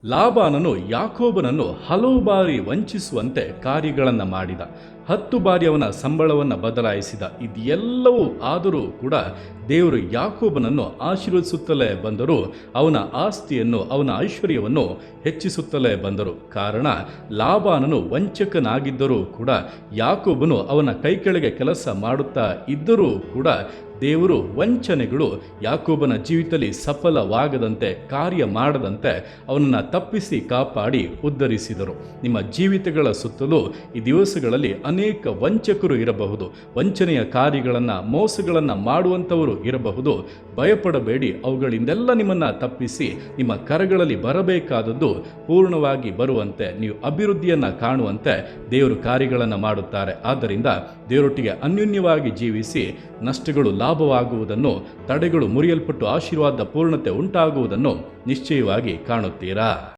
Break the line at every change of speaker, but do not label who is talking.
ಲಾಬಾನನು ಯಾಕೋಬನನ್ನು ಹಲವು ಬಾರಿ ವಂಚಿಸುವಂತೆ ಕಾರ್ಯಗಳನ್ನು ಮಾಡಿದ. 10 ಬಾರಿ ಅವನ ಸಂಬಳವನ್ನು ಬದಲಾಯಿಸಿದ. ಇದೆಲ್ಲವೂ ಆದರೂ ಕೂಡ ದೇವರು ಯಾಕೋಬನನ್ನು ಆಶೀರ್ವದಿಸುತ್ತಲೇ ಬಂದರು. ಅವನ ಆಸ್ತಿಯನ್ನು, ಅವನ ಐಶ್ವರ್ಯವನ್ನು ಹೆಚ್ಚಿಸುತ್ತಲೇ ಬಂದರು. ಕಾರಣ ಲಾಬಾನನು ವಂಚಕನಾಗಿದ್ದರೂ ಕೂಡ ಯಾಕೋಬನು ಅವನ ಕೈಕೆಳಗೆ ಕೆಲಸ ಮಾಡುತ್ತಾ ಇದ್ದರೂ ಕೂಡ ದೇವರು ವಂಚನೆಗಳು ಯಾಕೋಬನ ಜೀವಿತದಲ್ಲಿ ಸಫಲವಾಗದಂತೆ, ಕಾರ್ಯ ಮಾಡದಂತೆ ಅವನನ್ನು ತಪ್ಪಿಸಿ ಕಾಪಾಡಿ ಉದ್ಧರಿಸಿದರು. ನಿಮ್ಮ ಜೀವಿತಗಳ ಸುತ್ತಲೂ ಈ ದಿವಸಗಳಲ್ಲಿ ಅನೇಕ ವಂಚಕರು ಇರಬಹುದು. ವಂಚನೆಯ ಕಾರ್ಯಗಳನ್ನು, ಮೋಸಗಳನ್ನು ಮಾಡುವಂಥವರು ಇರಬಹುದು. ಭಯಪಡಬೇಡಿ. ಅವುಗಳಿಂದೆಲ್ಲ ನಿಮ್ಮನ್ನು ತಪ್ಪಿಸಿ ನಿಮ್ಮ ಕರಗಳಲ್ಲಿ ಬರಬೇಕಾದದ್ದು ಪೂರ್ಣವಾಗಿ ಬರುವಂತೆ, ನೀವು ಅಭಿವೃದ್ಧಿಯನ್ನು ಕಾಣುವಂತೆ ದೇವರು ಕಾರ್ಯಗಳನ್ನು ಮಾಡುತ್ತಾರೆ. ಆದ್ದರಿಂದ ದೇವರೊಟ್ಟಿಗೆ ಅನ್ಯೋನ್ಯವಾಗಿ ಜೀವಿಸಿ ನಷ್ಟಗಳು ಲಾಭವಾಗುವುದನ್ನು, ತಡೆಗಳು ಮುರಿಯಲ್ಪಟ್ಟು ಆಶೀರ್ವಾದ ಪೂರ್ಣತೆ ಉಂಟಾಗುವುದನ್ನು ನಿಶ್ಚಯವಾಗಿ ಕಾಣುತ್ತೀರಾ?